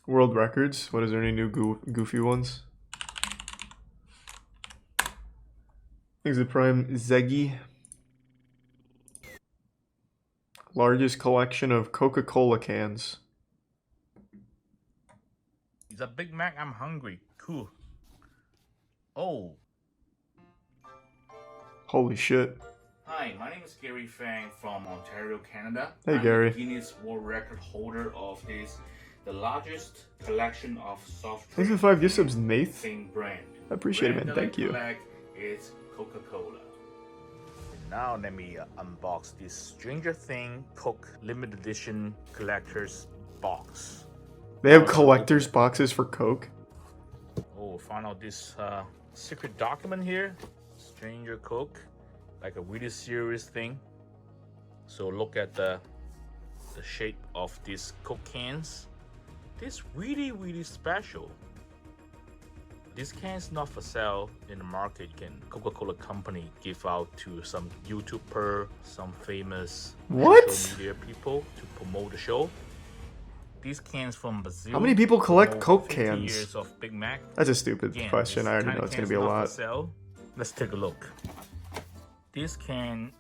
World records. What is there any new goofy ones? I think the prime Zeggy. Largest collection of Coca-Cola cans. It's a Big Mac. I'm hungry. Cool. Oh. Holy shit. Hi, my name is Gary Fang from Ontario, Canada. Hey, I'm Gary. the Guinness World Record holder of the largest collection of soft Thanks drinks. for 5 gift subs, Nath. Same brand. I appreciate it, man. Brand Thank you. Collect is Coca-Cola. Now let me unbox this Stranger Thing Coke limited edition collector's box. They have collector's boxes for Coke. Oh, found out this secret document here. Stranger Coke, like a really serious thing. So look at the shape of these Coke cans. This really special. This can is not for sale in the market. Coca-Cola company give out to some YouTuber, some famous social media people to promote the show. These cans from Brazil. How many people collect Coke 50 cans? years of Big Mac. That's a stupid question. I already know This it's going to can be a is not lot. for sale. Let's take a look. This can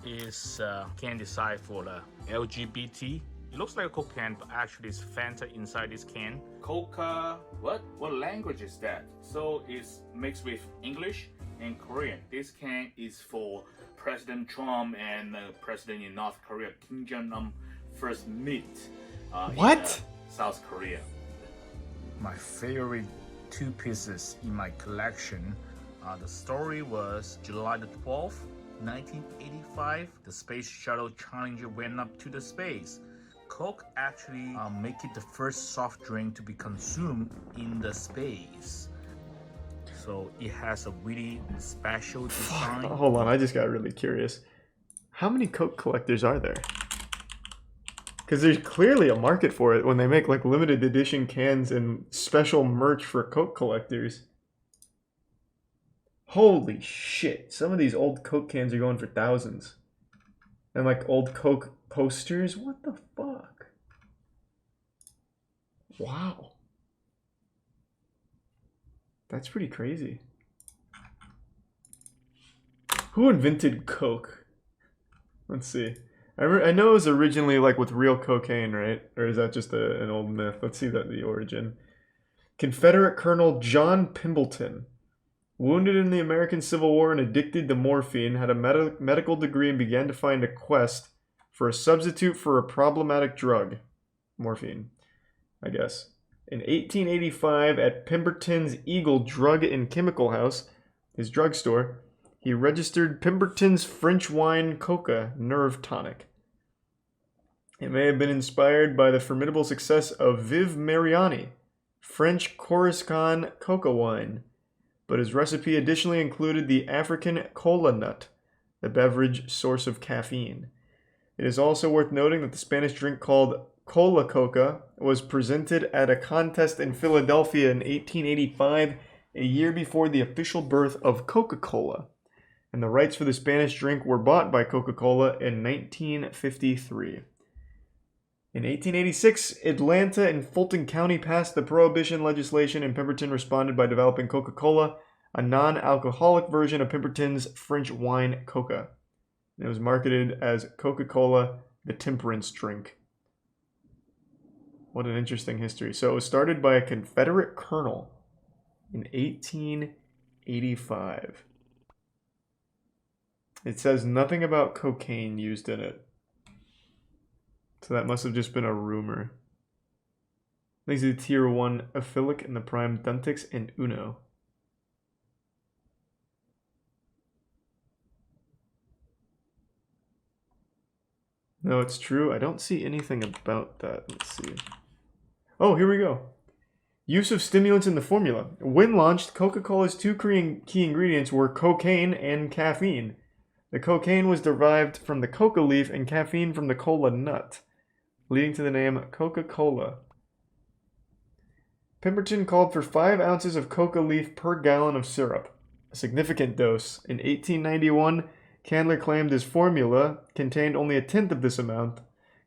is can design for the LGBT. It looks like a Coke can, but actually it's Fanta inside this can. Coca, what language is that? So it's mixed with English and Korean. This can is for President Trump and President in North Korea, Kim Jong-un, first meet in South Korea. My favorite two pieces in my collection. The story was July the 12th, 1985. The space shuttle Challenger went up to the space. Coke actually make it the first soft drink to be consumed in the space. So it has a really special design. Hold on, I just got really curious. How many Coke collectors are there? Because there's clearly a market for it when they make like limited edition cans and special merch for Coke collectors. Holy shit, some of these old Coke cans are going for thousands. And like old Coke posters? What the fuck? Wow. That's pretty crazy. Who invented Coke? Let's see. I know it was originally like with real cocaine, right? Or is that just an old myth? Let's see the origin. Confederate Colonel John Pimbleton, wounded in the American Civil War and addicted to morphine, had a medical degree and began to find a quest for a substitute for a problematic drug. Morphine, I guess. In 1885, at Pemberton's Eagle Drug and Chemical House, his drugstore, he registered Pemberton's French wine Coca nerve tonic. It may have been inspired by the formidable success of Vive Mariani, French Coruscant coca wine, but his recipe additionally included the African cola nut, the beverage source of caffeine. It is also worth noting that the Spanish drink called Cola Coca was presented at a contest in Philadelphia in 1885, a year before the official birth of Coca-Cola, and the rights for the Spanish drink were bought by Coca-Cola in 1953. In 1886, Atlanta and Fulton County passed the prohibition legislation, and Pemberton responded by developing Coca-Cola, a non-alcoholic version of Pemberton's French wine Coca. It was marketed as Coca-Cola, the temperance drink. What an interesting history. So it was started by a Confederate colonel in 1885. It says nothing about cocaine used in it. So that must have just been a rumor. These are the tier 1 Aphilic and the prime Duntix and Uno. No, it's true. I don't see anything about that. Let's see. Oh, here we go. Use of stimulants in the formula. When launched, Coca-Cola's two key ingredients were cocaine and caffeine. The cocaine was derived from the coca leaf and caffeine from the cola nut, leading to the name Coca-Cola. Pemberton called for 5 ounces of coca leaf per gallon of syrup, a significant dose. In 1891, Candler claimed his formula contained only a tenth of this amount.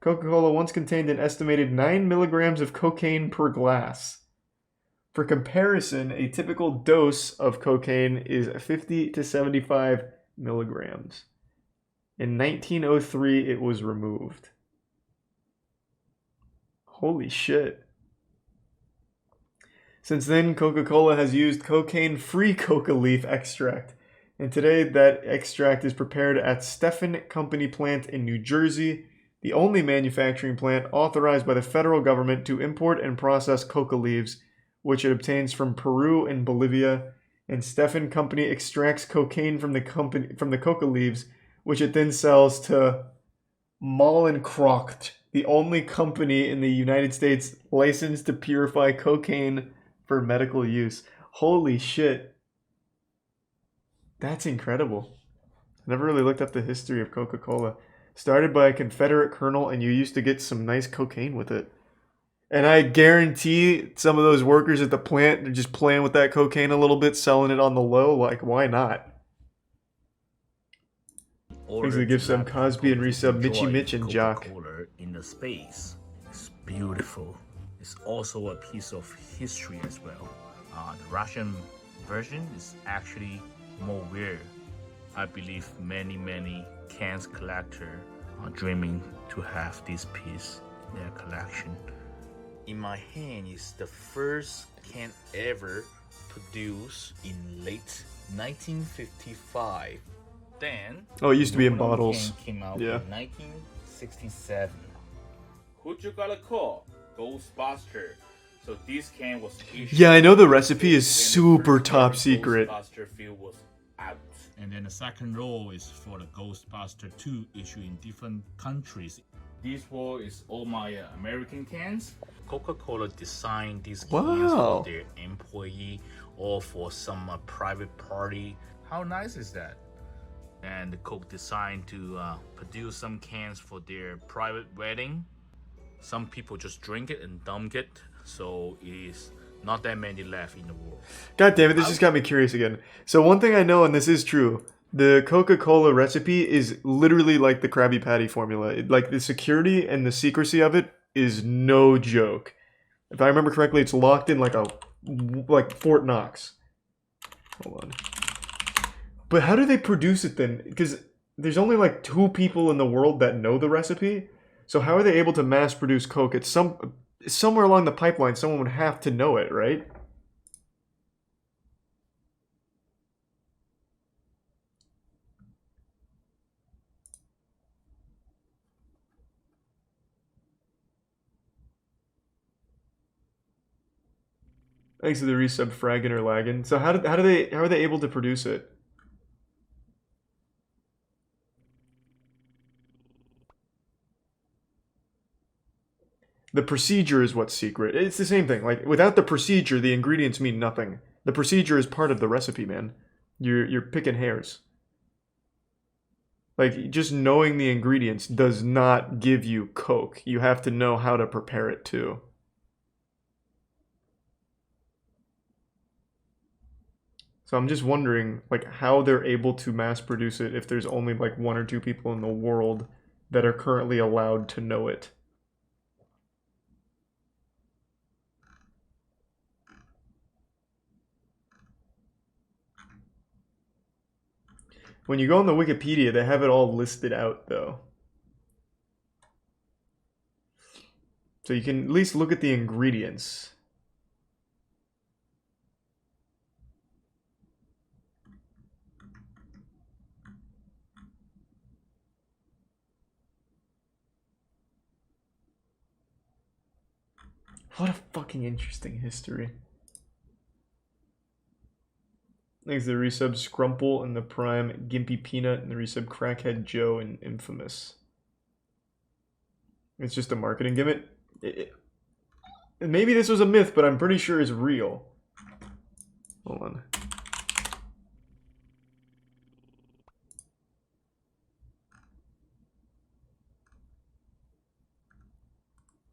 Coca-Cola once contained an estimated 9 milligrams of cocaine per glass. For comparison, a typical dose of cocaine is 50 to 75 milligrams. In 1903, it was removed. Holy shit. Since then, Coca-Cola has used cocaine-free coca leaf extract, and today that extract is prepared at Steffen Company plant in New Jersey, the only manufacturing plant authorized by the federal government to import and process coca leaves, which it obtains from Peru and Bolivia, and Steffen Company extracts cocaine from the coca leaves, which it then sells to Moistcr1tikal, the only company in the United States licensed to purify cocaine for medical use. Holy shit. That's incredible. I never really looked up the history of Coca-Cola. Started by a Confederate colonel, and you used to get some nice cocaine with it. And I guarantee some of those workers at the plant are just playing with that cocaine a little bit, selling it on the low. Like, why not? Thanks for the gifts, Sam Cosby and resub Mitchy Mitch and Jock. In the space. It's beautiful. It's also a piece of history as well. The Russian version is actually more weird. I believe many cans collectors are dreaming to have this piece in their collection. In my hand is the first can ever produced in late 1955. Then, oh, it used to be in bottles. Came out in 1967. Who you gotta call? Ghostbuster. So this can was issued. Yeah, I know the recipe is super top secret. Ghostbuster film was out. And then the second row is for the Ghostbuster 2 issue in different countries. This wall is all my American cans. Coca-Cola designed these cans for their employee or for some private party. How nice is that? And the Coke designed to produce some cans for their private wedding. Some people just drink it and dump it, so it is not that many left in the world. God damn it, this just got me curious again. So one thing I know, and this is true, the Coca-Cola recipe is literally like the Krabby Patty formula. Like the security and the secrecy of it is no joke. If I remember correctly, it's locked in like Fort Knox. Hold on. But how do they produce it then? Because there's only like 2 people in the world that know the recipe. So how are they able to mass produce Coke? It's somewhere along the pipeline, someone would have to know it, right? Thanks to the resub Fraggin or Laggin. So how are they able to produce it? The procedure is what's secret. It's the same thing. Like without the procedure, the ingredients mean nothing. The procedure is part of the recipe, man. You're picking hairs. Like just knowing the ingredients does not give you Coke. You have to know how to prepare it too. So I'm just wondering like how they're able to mass produce it if there's only like 1 or 2 people in the world that are currently allowed to know it. When you go on the Wikipedia, they have it all listed out, though. So you can at least look at the ingredients. What a fucking interesting history. Thanks to the resub Scrumple and the Prime Gimpy Peanut and the resub Crackhead Joe and Infamous. It's just a marketing gimmick. Maybe this was a myth, but I'm pretty sure it's real. Hold on.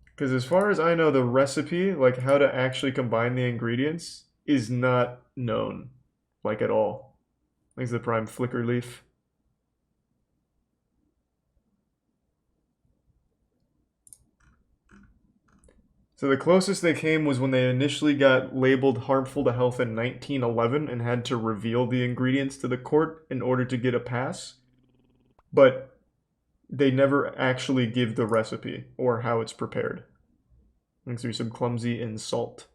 Because as far as I know, the recipe, like how to actually combine the ingredients, is not known. Like at all. Thanks to the Prime Flicker Leaf. So the closest they came was when they initially got labeled harmful to health in 1911 and had to reveal the ingredients to the court in order to get a pass. But they never actually give the recipe or how it's prepared. Thanks to some clumsy insult.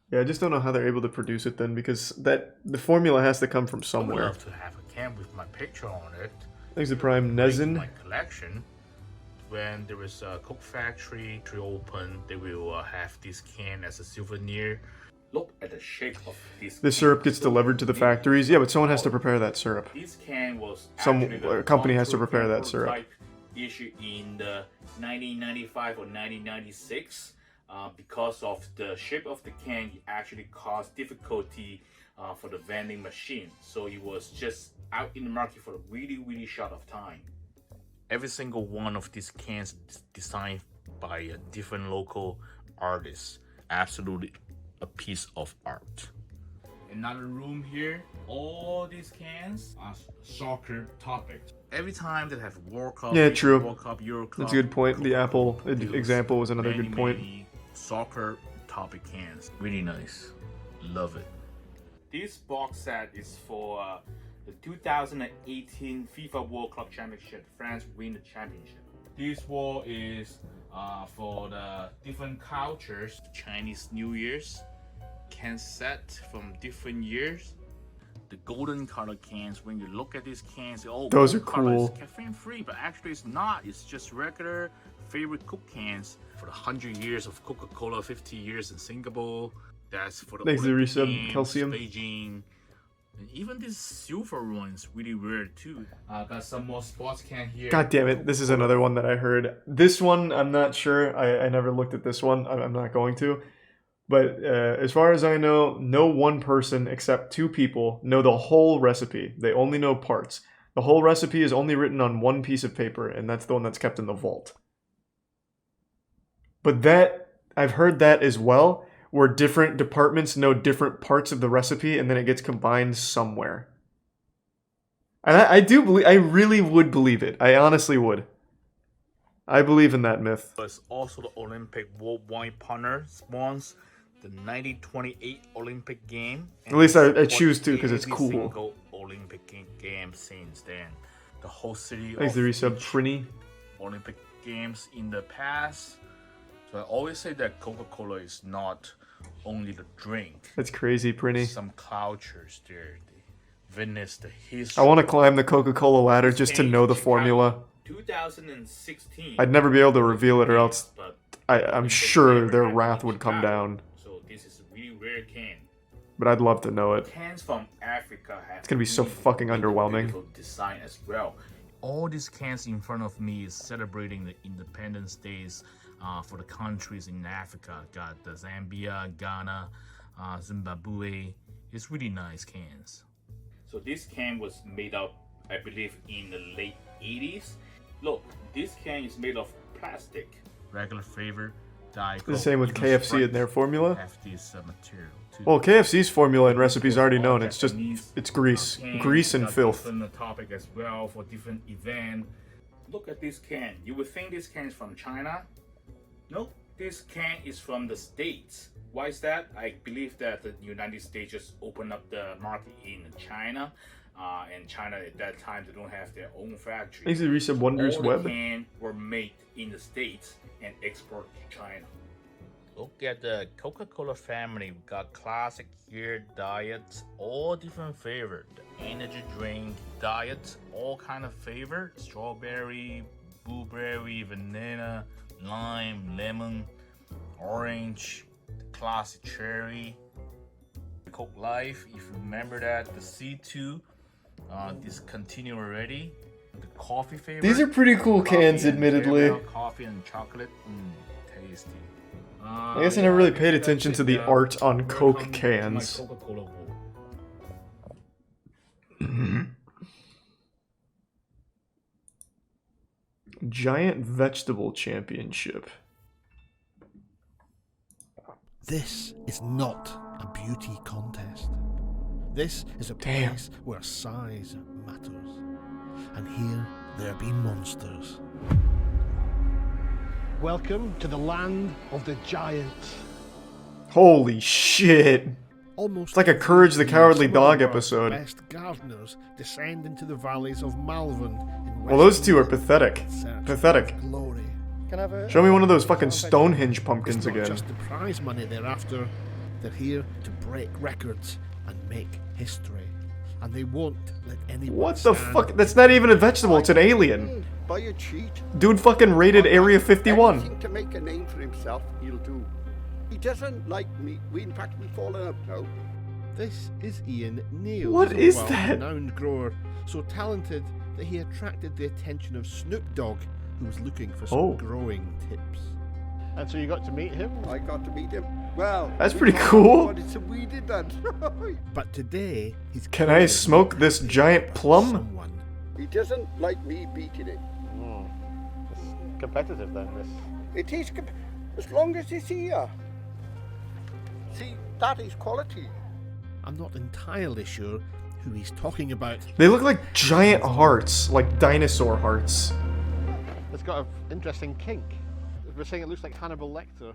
Yeah, I just don't know how they're able to produce it then, because the formula has to come from I would somewhere. love to have a can with my picture on it. Thanks to Prime Bring Nezin. my collection. When there is a Coke factory to open, they will have this can as a souvenir. Look at the shape of this. The syrup gets delivered to the factories. Yeah, but someone has to prepare that syrup. This can was Some actually the company has to Moistcr1tikal prepare that syrup. prototype issued in the 1995 or 1996. Because of the shape of the can, it actually caused difficulty for the vending machine. So it was just out in the market for a really short of time. Every single one of these cans is designed by a different local artist. Absolutely a piece of art. Another room here, all these cans are soccer topics. Every time they have World Cup, Yeah, true. World Cup, Euro Cup, That's a good point. The Apple produce example was another many, good point. many soccer topic cans. Really nice. Love it. This box set is for the 2018 FIFA World Club Championship. France win the championship. This wall is for the different cultures. Chinese New Year's can set from different years. The golden color cans, when you look at these cans, oh, Those are color is cool. caffeine free, but actually it's not. It's just regular favorite Coke cans for the 100 years of Coca-Cola, 50 years in Singapore. That's for the Thanks to the Olympic resub, Games, Calcium. Beijing. And even this silver one is really rare too. Got some more sports can here. God damn it, this is another one that I heard. This one, I'm not sure. I never looked at this one. I'm not going to. But as far as I know, no one person except two people know the whole recipe. They only know parts. The whole recipe is only written on one piece of paper, and that's the one that's kept in the vault. But that, I've heard that as well, where different departments know different parts of the recipe, and then it gets combined somewhere. And I do believe, I really would believe it. I honestly would. I believe in that myth. It's also the Olympic worldwide partner sponsors the 1928 Olympic game. At least I choose to because it's every cool. single Olympic game since then. The whole city Thanks of to resub each Trini. Olympic games in the past. So I always say that Coca-Cola is not only the drink. That's crazy, Prinny. Some cultures there. The Venice, the history. I want to climb the Coca-Cola ladder just to know the formula. 2016. I'd never be able to reveal it, or else But I'm sure their wrath would come down. So this is a really rare can. But I'd love to know it. Cans from Africa have It's gonna be so fucking underwhelming. beautiful design as well. All these cans in front of me is celebrating the Independence Days for the countries in Africa. Got the Zambia, Ghana, Zimbabwe. It's really nice cans. So this can was made up, I believe, in the late 80s. Look, this can is made of plastic. Regular flavor, Diet It's the Coke, same with even KFC Sprite and their formula. have this material too. Well, KFC's formula and recipe is already known. All It's just, Japanese, it's grease. cans Grease and got filth. Different topic as well for different event. Look at this can. You would think this can is from China. Nope, this can is from the States. Why is that? I believe that the United States just opened up the market in China. And China at that time, they don't have their own factory. Thanks to resub Wonders All the Web. cans were made in the States and exported to China. Look at the Coca-Cola family. We got classic here, diets, all different flavor. The energy drink, diets, all kind of flavor. Strawberry, blueberry, vanilla, lime, lemon, orange, the classic cherry. Coke Life, if you remember that, the C2 discontinued already. The coffee flavor. These are pretty cool Coffee cans, and admittedly. caramel, coffee and chocolate, tasty. I guess I never really paid attention to the art on Coke cans. Coca-Cola Giant Vegetable Championship. This is not a beauty contest. This is a Damn. place where size matters. And here there be monsters. Welcome to the land of the giants. Holy shit. Almost It's like a Courage the Cowardly some of Dog the world's episode. Best gardeners descend into the valleys of Malvern. In Well, those two are Western pathetic. in search of Pathetic. glory. Show me one of those fucking Stonehenge It's pumpkins not again. just the prize money they're after. They're here to break records and make history. And they won't let anyone What the stand. fuck? That's not even a vegetable, it's an alien. Buy a cheat. Dude fucking raided Area 51. Anything to make a name for himself, he'll do. He doesn't like me. In fact, we've fallen out now. This is Ian Neal. What He's a is that? world-renowned grower, so talented that he attracted the attention of Snoop Dogg, who was looking for some Oh. growing tips. And so you got to meet him? I got to meet him. Well, That's we pretty thought cool. about it, so we did that. But today, he's Can I smoke this giant plum? Someone. He doesn't like me beating him. It's competitive then, this. It is as long as it's here. See, that is quality. I'm not entirely sure who he's talking about. They look like giant hearts, like dinosaur hearts. It's got an interesting kink. We're saying it looks like Hannibal Lecter.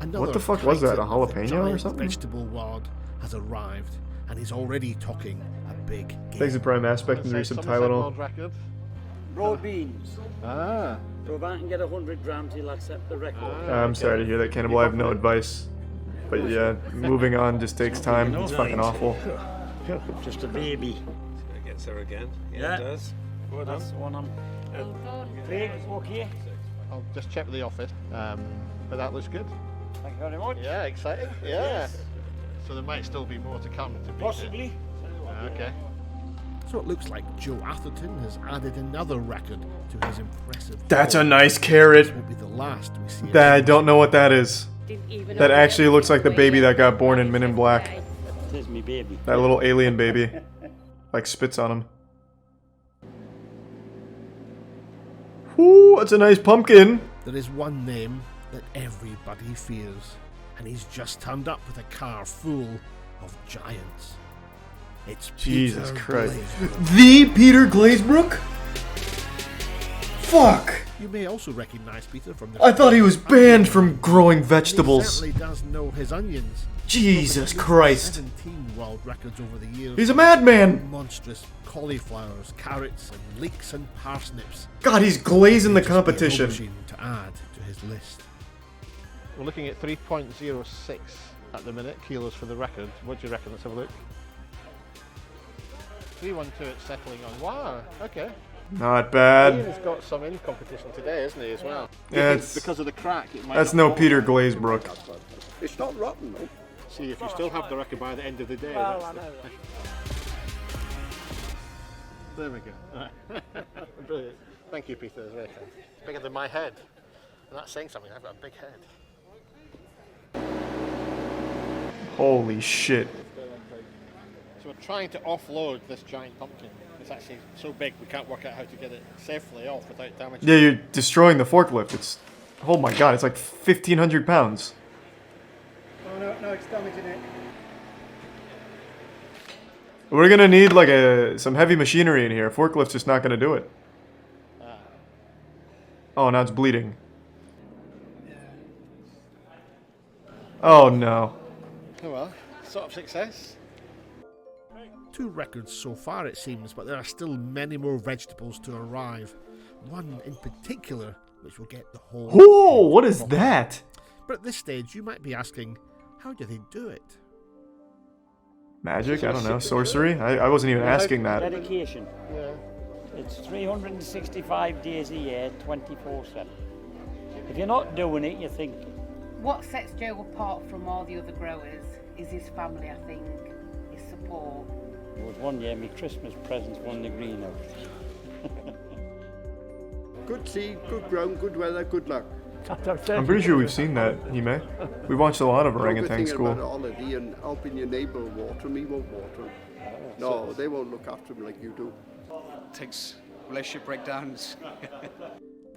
Another What the fuck was that, a titan of the jalapeno or giant something? Vegetable ward has arrived, and he's already talking a big game. Thanks to Prime Aspect and Let's say recent Somerset Tylenol. World Record. Raw beans. Ah. So if I can get 100 grams, he'll accept the record. I'm sorry to hear that, Cannibal. I have no advice. But yeah, moving on just takes time. It's fucking awful. Just a baby. It gets her again. Yeah, Yeah. it does. Well done. That's the one I'm... Craig, okay. I'll just check with the office. But that looks good. Thank you very much. Yeah, exciting. Yeah. So there might still be more to come to beat Possibly. it. Okay. So it looks like Joe Atherton has added another record to his impressive. That's a haul. nice carrot. This won't be the last we see. of That, I him. don't know what that is. That actually looks like the baby that got born in Men in Black. It is me baby. That little alien baby. Like spits on him. Ooh, that's a nice pumpkin. There is one name that everybody fears, and he's just turned up with a car full of giants. It's Jesus Peter Christ. Glazebrook. The Peter Glazebrook? Fuck! You may also recognize Peter from the. I thought he was banned from growing And he vegetables. certainly does know his onions. Jesus Broken Christ. 17 world records over the years. He's a madman! Monstrous cauliflowers, carrots, and leeks and parsnips. God, he's glazing the Just be an competition. aubergine to add to his list. We're looking at 3.06 at the minute, kilos for the record. What do you reckon? Let's have a look. 312 it's settling on. Wow, okay. Not Ian bad. has got some in competition today, isn't he, as well? Yeah, Because- it's- because of the crack, it might That's not no go. Peter Glazebrook. It's not rotten though. See if you still have the record by the end of the day. Well, that's I the- know. There we go. Brilliant. Thank you, Peter. That's very kind. It's bigger than my head. And that's saying something. I've got a big head. Holy shit. So we're trying to offload this giant pumpkin. It's actually so big we can't work out how to get it safely off without damaging Yeah, you're destroying the forklift. It's... Oh my god, it's like 1,500 pounds. Oh, no, it's damaging it. We're gonna need like some heavy machinery in here. Forklift's just not gonna do it. Oh, now it's bleeding. Oh no. Oh well, sort of success. 2 records so far, it seems, but there are still many more vegetables to arrive. One in particular, which will get the whole. Whoa, what is that? But at this stage, you might be asking, how do they do it? Magic? I don't know. Sorcery? I wasn't even asking that. Dedication. Yeah. It's 365 days a year, 24/7. If you're not doing it, you think, What sets Joe apart from all the other growers is his family, I think, his support. it was one year my Christmas presents won the greenhouse. Good seed, good ground, good weather, good luck. I'm pretty sure we've seen that, Hime. We watched a lot of No good orangutan thing about a school. holiday and helping your neighbour water 'em, he won't water 'em. No, they won't look after him like you do. Takes relationship breakdowns.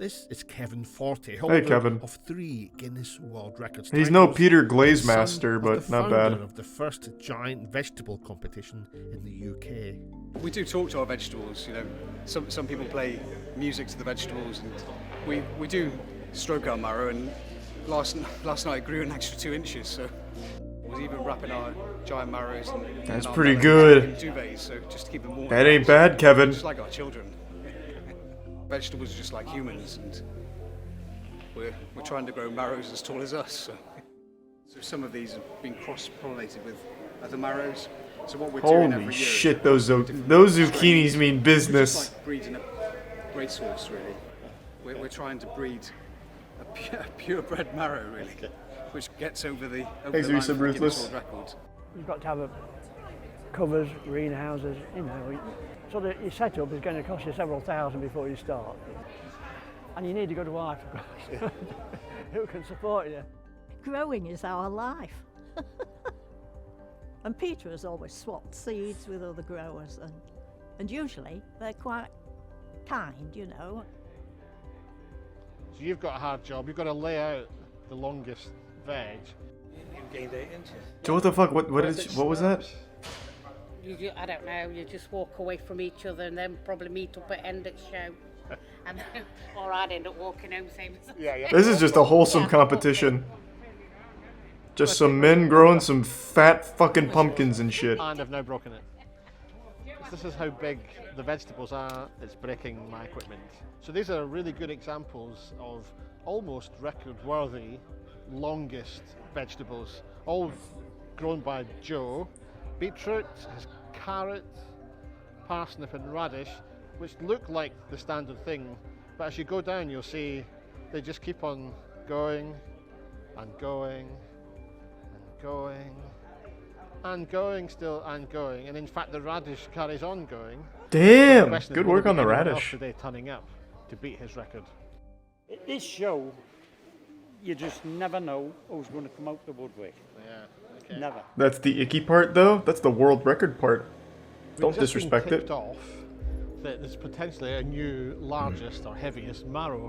This is Kevin Forte, holder Kevin. of 3 Guinness World Records He's titles, no Peter and Glazemaster, son of but the not founder bad. of the first giant vegetable competition in the UK. We do talk to our vegetables, you know. Some people play music to the vegetables, and we do stroke our marrow. And last night it grew an extra 2 inches, so was even wrapping our giant marrows. That's our pretty melons good. in duvets, so just to keep them warm. That ain't bad, Kevin. Just like our children. Vegetables are just like humans, and we're trying to grow marrows as tall as us. So some of these have been cross-pollinated with other marrows. So what we're doing every Holy year shit, is those different zucchinis mean It's business. just like breeding a racehorse, really. We're trying to breed a purebred marrow, really, which gets over the line Teresa for the Guinness Ruthless. World Record. You've got to have covers, greenhouses, you know. So that your setup is going to cost you several thousand before you start. And you need a good wife, of course, who can support you. Growing is our life. And Peter has always swapped seeds with other growers, and usually they're quite kind, you know. So you've got a hard job. You've got to lay out the longest veg. You've gained 8 inches. So what the fuck? What was that? I don't know, you just walk away from each other and then probably meet up at end of show. And then, or I'd end up walking home same as This is just a wholesome competition. Just some men growing some fat fucking pumpkins and shit. And I've now broken it. This is how big the vegetables are. It's breaking my equipment. So these are really good examples of almost record-worthy longest vegetables, all grown by Joe. Beetroot, carrot, parsnip and radish, which look like the standard thing, but as you go down you'll see they just keep on going and going and going and going still and going, and in fact the radish carries on going. Damn! The question is, Good will work there on be the anyone else radish. today turning up to beat his record? At this show, you just never know who's going to come out the woodwork. Yeah, okay. Never. That's the icky part, though. That's the world record part. Don't We've just been disrespect tipped it. off that there's potentially a new largest or heaviest marrow,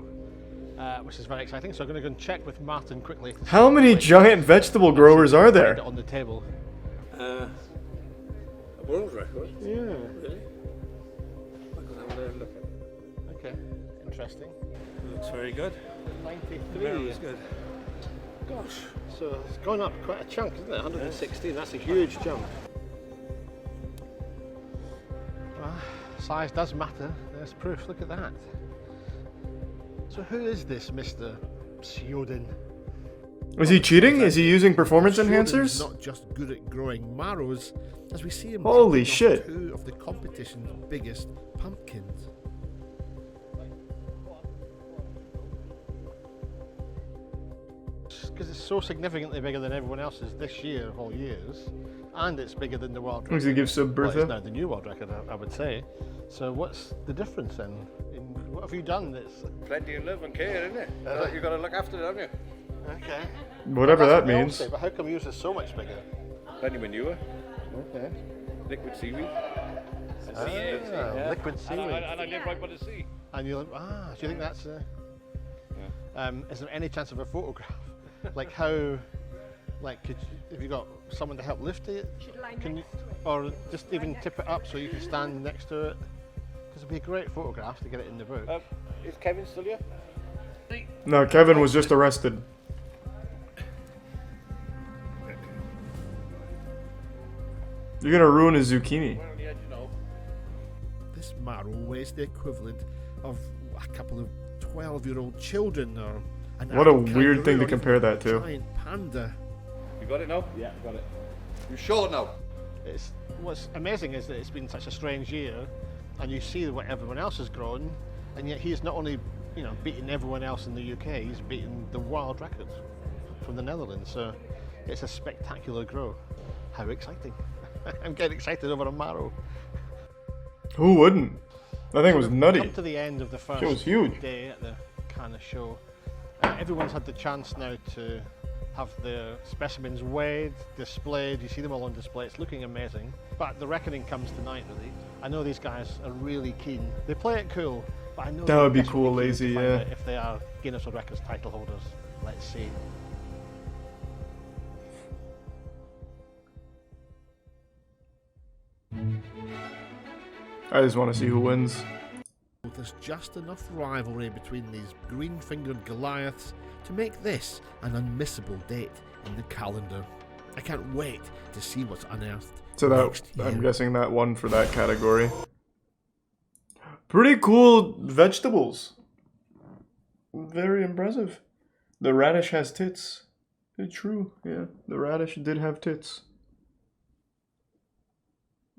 which is very exciting. So I'm going to go and check with Martin quickly. How many giant vegetable growers are Find there? it on the table. A world record? Yeah. Really? I could have a look at it. Okay. Interesting. Looks very good. 93. Marrow's good. Gosh. So it's gone up quite a chunk, isn't it? 116. That's a huge jump. Well, size does matter. There's proof. Look at that. So who is this Mr. Sjoden? Is he cheating? Is he using performance Sjoden's enhancers? not just good at growing marrows, as we see him Holy chopping off shit. 2 of the competition's biggest pumpkins. Because it's so significantly bigger than everyone else's this year of all years, and it's bigger than the world record. Does he give sub Well, it's Bertha? now the new world record, I would say. So what's the difference then? What have you done that's... Plenty of love and care, isn't it? You've got to look after it, haven't you? Okay. Whatever That's that what they all means. say, but how come yours is so much bigger? Plenty manure, Okay. liquid seaweed. Liquid seaweed. And I live right by the sea. And you're like, do you think that's... is there any chance of a photograph? Like how... Like, have you got someone to help lift it? Can you, or just even tip it up so you can stand next to it? Because it'd be a great photograph to get it in the book. Is Kevin still here? No, Kevin was just arrested. You're gonna ruin his zucchini. This marrow weighs the equivalent of a couple of 12-year-old children, or an What a adult weird kangaroo, thing to or compare even that to. a giant panda. You got it now? Yeah, got it. You sure now? What's amazing is that it's been such a strange year, and you see what everyone else has grown, and yet he's not only, beating everyone else in the UK, he's beating the world record from the Netherlands. So it's a spectacular grow. How exciting! I'm getting excited over a marrow. Who wouldn't? That thing was We've nutty. come to the end of the first It was huge. day at the Cannes show. Everyone's had the chance now to have the specimens weighed, displayed. You see them all on display. It's looking amazing. But the reckoning comes tonight, really. I know these guys are really keen. They play it cool. But I know That would be this cool, key to Lazy, find yeah. out if they are Guinness World Records title holders. Let's see. I just want to see who wins. There's just enough rivalry between these green-fingered Goliaths to make this an unmissable date in the calendar. I can't wait to see what's unearthed So next that, year. I'm guessing that one for that category. Pretty cool vegetables. Very impressive. The radish has tits. It's true, yeah. The radish did have tits.